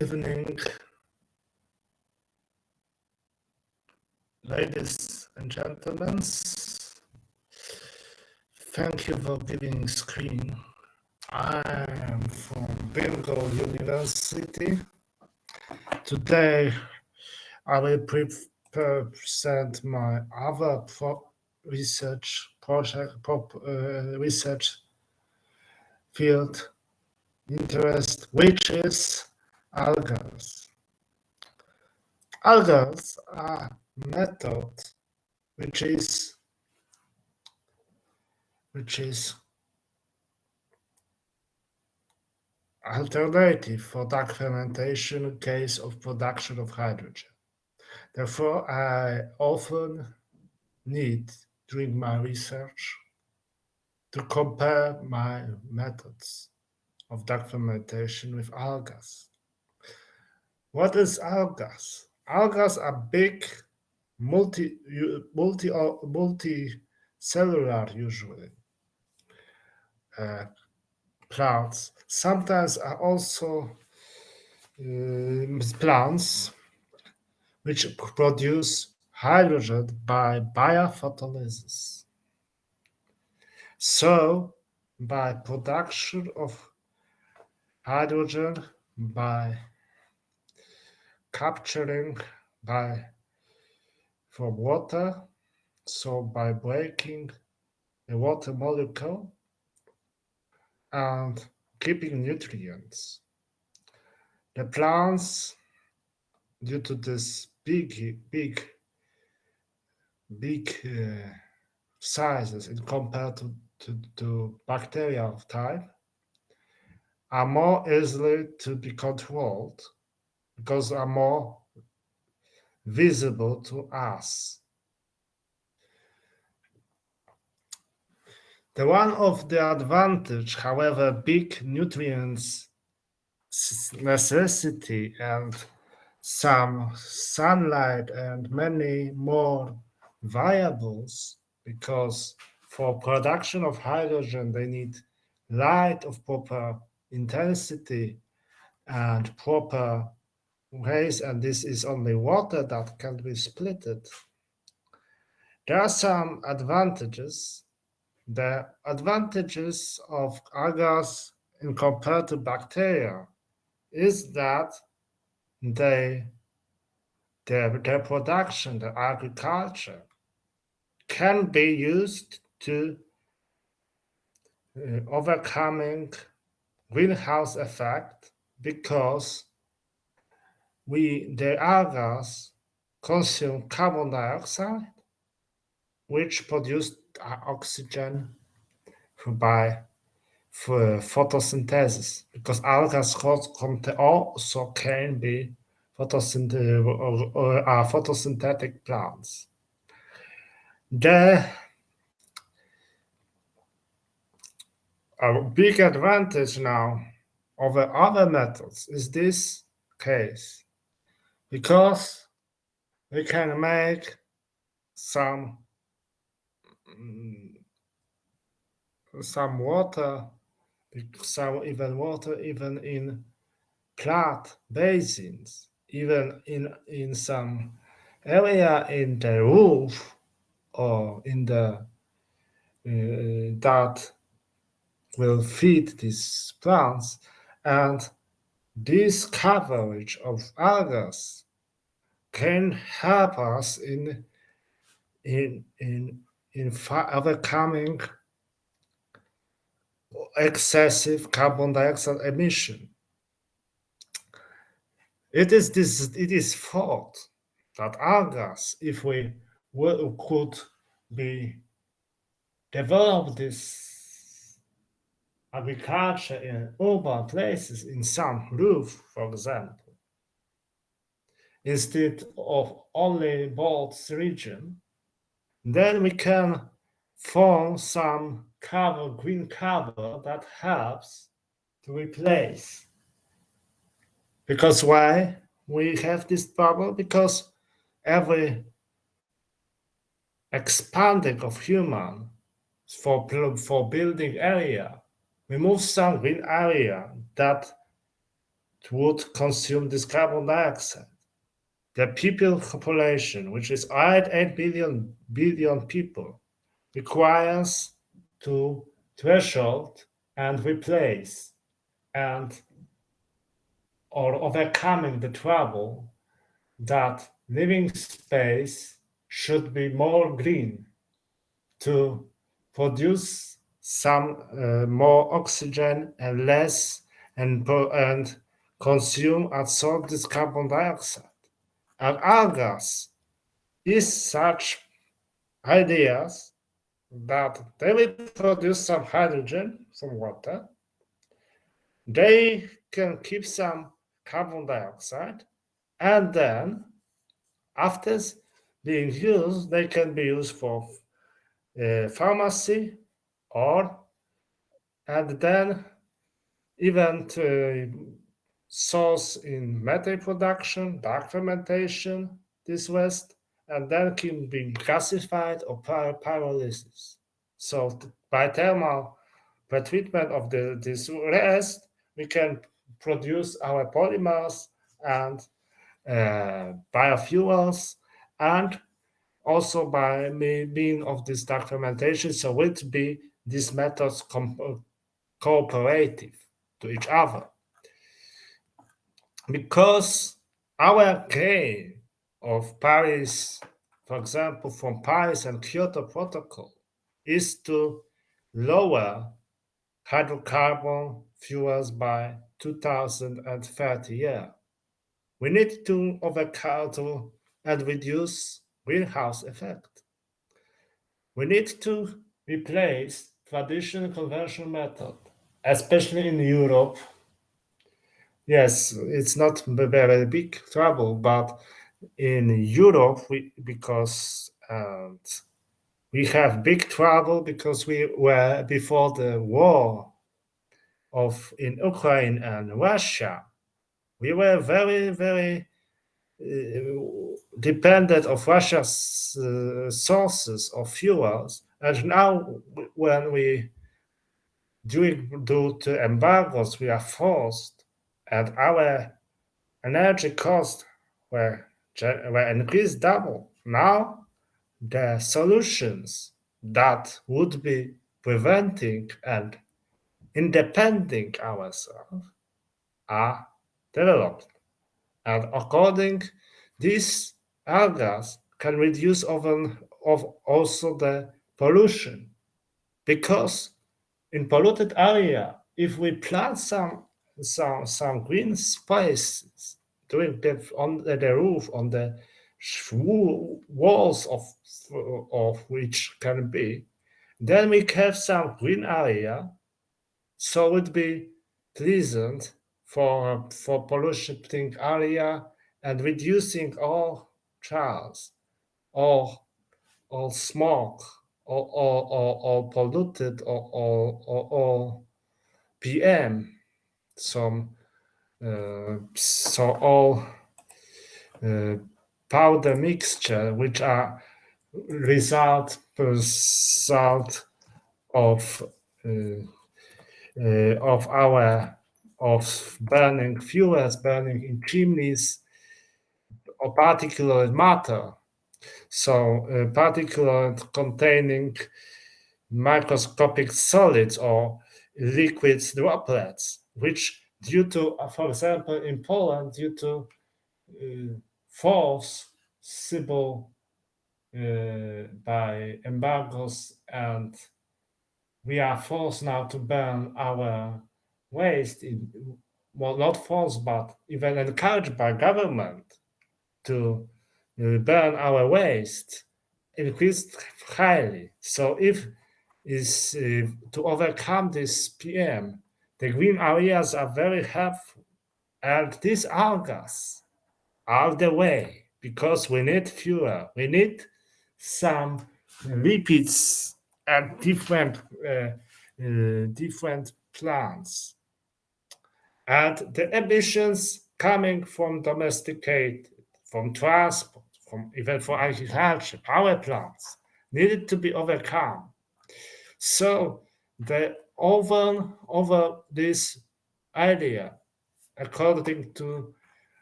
evening, ladies and gentlemen. Thank you for giving screen. I am from Bengal University. Today, I will present my other research field interest, which is algae. Algae are method which is alternative for dark fermentation in case of production of hydrogen. Therefore, I often need, during my research, to compare my methods of dark fermentation with algae. What is algae? Algae are big, multicellular usually plants. Sometimes are also plants which produce hydrogen by biophotolysis. So, by production of hydrogen by capturing from water, so by breaking a water molecule and keeping nutrients. The plants, due to this big sizes in compared to bacteria of type, are more easily to be controlled because are more visible to us. The one of the advantage, however, big nutrients necessity and some sunlight and many more variables, because for production of hydrogen they need light of proper intensity and proper rays, and this is only water that can be splitted. There are some advantages. The advantages of algae in compared to bacteria is that their production, the agriculture, can be used to overcoming greenhouse effect, because the algae consume carbon dioxide, which produce oxygen for photosynthesis, because algae also can be photosynthetic plants. A big advantage now over other methods is this case, because we can make some water even in flat basins, even in some area in the roof or in the that will feed these plants, and this coverage of algae can help us in overcoming excessive carbon dioxide emission. It is thought that algae, if we could be develop this agriculture in urban places, in some roof, for example, instead of only bald region, then we can form some green cover that helps to replace. Because why we have this problem? Because every expanding of human for building area remove some green area that would consume this carbon dioxide. The people population, which is 8 billion people, requires to threshold and replace and or overcoming the trouble that living space should be more green to produce some more oxygen and less and consume absorb this carbon dioxide. And algas is such ideas that they will produce some hydrogen, some water. They can keep some carbon dioxide, and then after being used, they can be used for pharmacy or and then even to source in methane production, dark fermentation, this waste, and then can be gasified or pyrolysis. So by thermal pretreatment of this rest, we can produce our polymers and biofuels, and also by means of this dark fermentation. So it be these methods cooperative to each other, because our gain of Paris, for example, from Paris and Kyoto Protocol, is to lower hydrocarbon fuels by 2030 year. We need to overcome and reduce greenhouse effect. We need to replace traditional conventional method, especially in Europe. Yes, it's not very big trouble, but in Europe, because we have big trouble because we were before the war of in Ukraine and Russia, we were very dependent of Russia's sources of fuels, and now when we due to embargoes, we are forced, and our energy costs were increased double. Now, the solutions that would be preventing and independent ourselves are developed. And according these algas can reduce of also the pollution, because in polluted area, if we plant some green spaces doing on the roof, on the walls of which can be, then we have some green area, so it be pleasant for polluting area and reducing all trials or smoke or polluted or PM, some so all uh, powder mixture which are result of our of burning fuels, burning in chimneys, or particulate matter. So particulate containing microscopic solids or liquid droplets, which due to, for example, in Poland, due to force civil by embargoes, and we are forced now to burn our waste in, well, not forced but even encouraged by government to burn our waste increased highly. So if is to overcome this PM, the green areas are very helpful, and these algas are the way, because we need fuel, we need some lipids and different plants, and the emissions coming from domesticated, from transport, from even for agriculture, power plants needed to be overcome. So the over this idea according to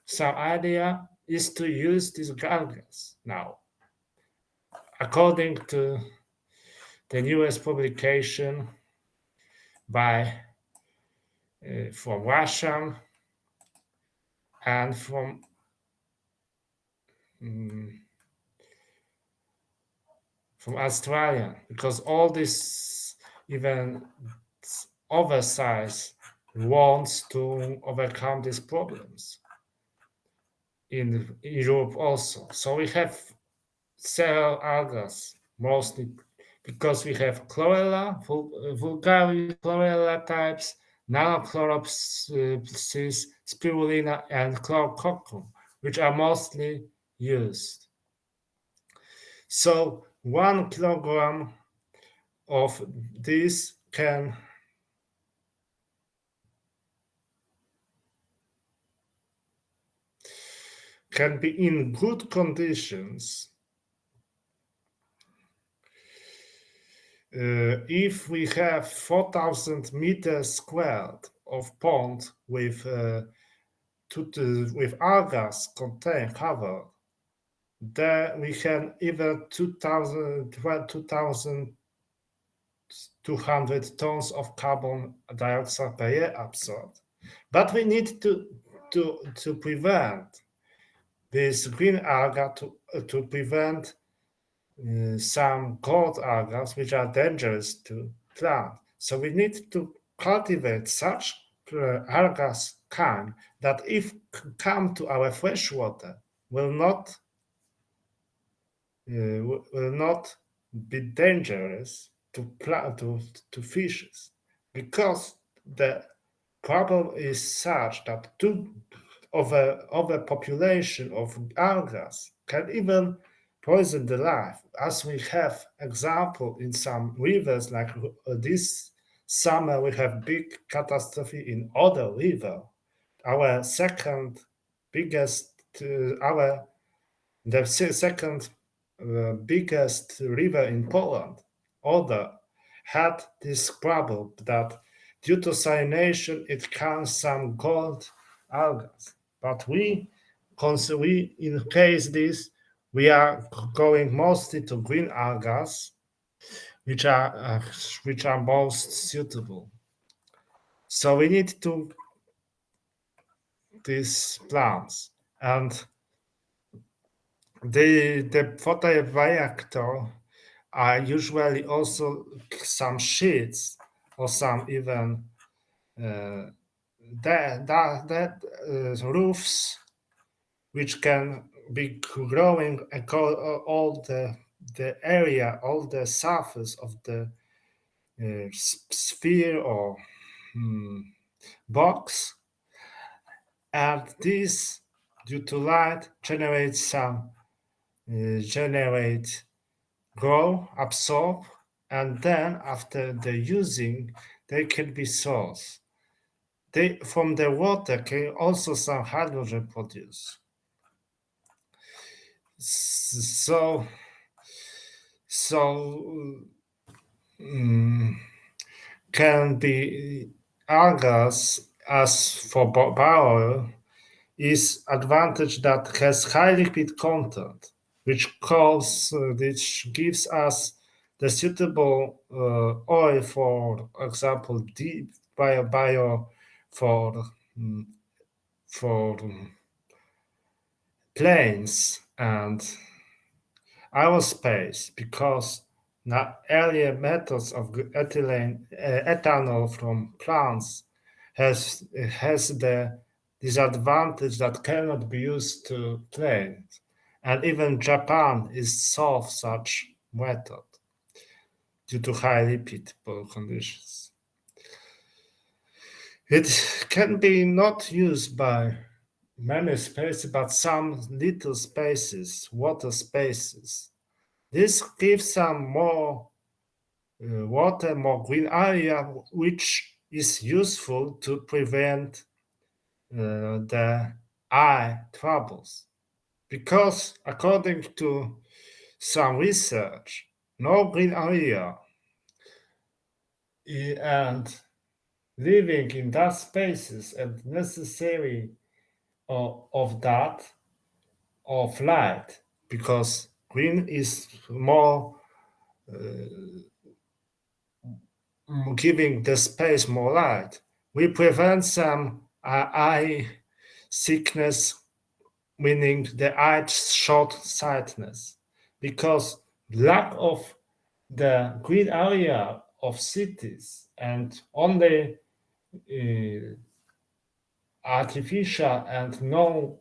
some idea, is to use these algae now. According to the newest publication by from Russia and mm, from Australia, because all this even oversize wants to overcome these problems in Europe also. So we have several algas, mostly because we have chlorella, vulgaris, chlorella types, Nanochloropsis, spirulina, and chlorococcum, which are mostly used. So 1 kilogram of this can be in good conditions if we have 4,000 meters squared of pond with algae contain covered, then we can even 2,200 tons of carbon dioxide per year absorbed. But we need to prevent this green algae to prevent some cold algae which are dangerous to plant. So we need to cultivate such algae kind that if come to our freshwater will not will not be dangerous to plant to fishes, because the problem is such that overpopulation of algae can even poison the life, as we have example in some rivers, like this summer we have big catastrophe in Oder River, our second biggest, our the second biggest river in Poland. Oder had this problem that due to cyanation it can some gold algae. But we in case this, we are going mostly to green algae, which are uh, which are most suitable. So we need to these plants, and the photoreactor are usually also some sheets or some even uh, that roofs which can be growing all the area, all the surface of the sphere or hmm, box, and this due to light generates some generate grow, absorb, and then after the using, they can be sourced. They from the water can also some hydrogen produce. So so mm, can be algae as for bio is advantage that has high liquid content, which gives us the suitable oil, for example, deep bio for mm, for planes and aerospace, because now earlier methods of ethanol from plants has the disadvantage that cannot be used to planes, and even Japan is solved such method due to high lipid conditions. It can be not used by many spaces, but some little spaces, water spaces. This gives some more water, more green area, which is useful to prevent the eye troubles. Because according to some research, no green area and living in that spaces and necessary of that of light because green is more giving the space more light. We prevent some eye sickness, meaning the eye short sightedness, because lack of the green area of cities and only uh, artificial and no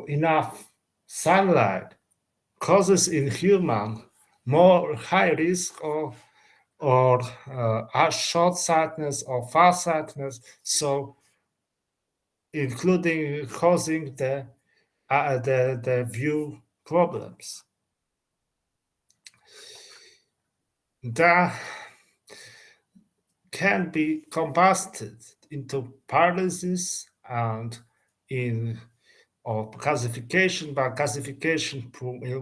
enough sunlight causes in human more high risk or short sightedness or far sightedness, so including causing the view problems. That can be combusted into paralysis and in or gasification, but gasification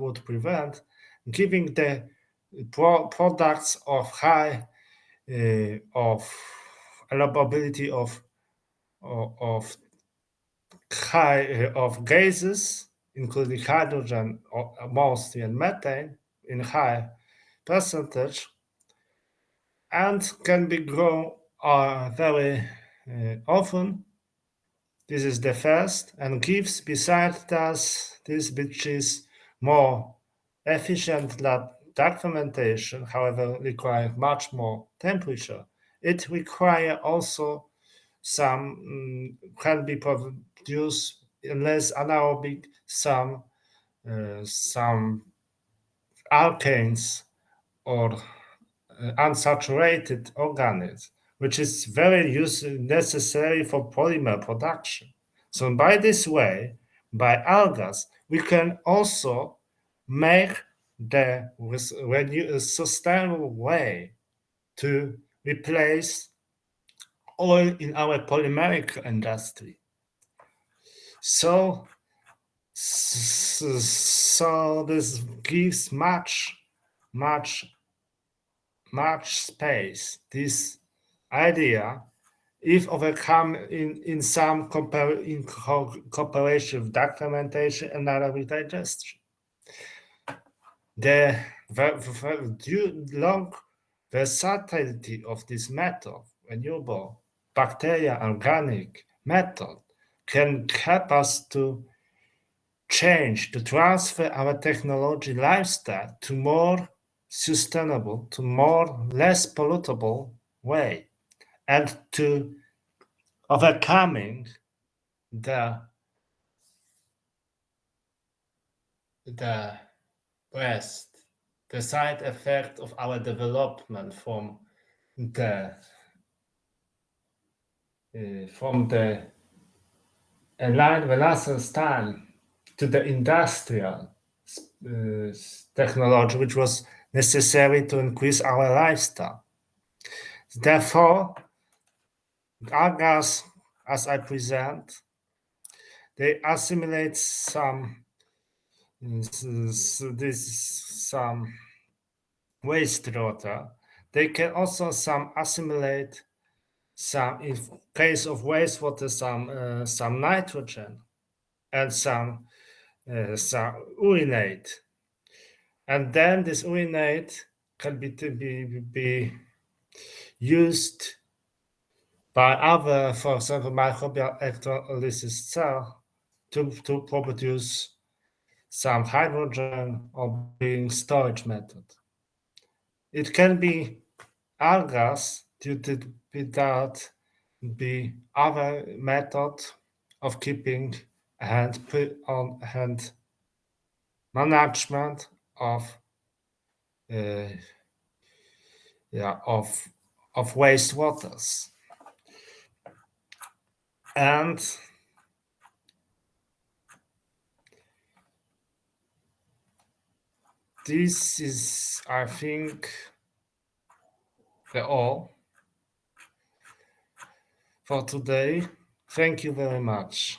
would prevent giving the products of high of allowability of high of gases, including hydrogen, mostly and methane, in high percentage, and can be grown very often. This is the first, and gives besides this which is more efficient than dark fermentation, however, require much more temperature. It require also some can be produced less anaerobic some alkanes or unsaturated organics, which is very necessary for polymer production. So by this way, by algas, we can also make the sustainable way to replace oil in our polymeric industry. So, so this gives much, much space. This idea, if overcome in some cooperation with dark fermentation and anaerobic digestion, the long versatility of this method, renewable, bacteria, organic method, can help us to change, to transfer our technology lifestyle to more sustainable, to more less pollutable way, and to overcoming the the rest, the side effect of our development the from the aligned Renaissance time to the industrial uh, technology, which was necessary to increase our lifestyle. Therefore, algas, as I present, they assimilate some wastewater. They can also some assimilate some, in case of wastewater, some nitrogen and some urinate, and then this urinate can be used by other, for example, microbial electrolysis cell to produce some hydrogen or being storage method. It can be algas due to without be other method of keeping and put on hand management of uh, yeah of wastewaters. And this is, I think, the all for today. Thank you very much.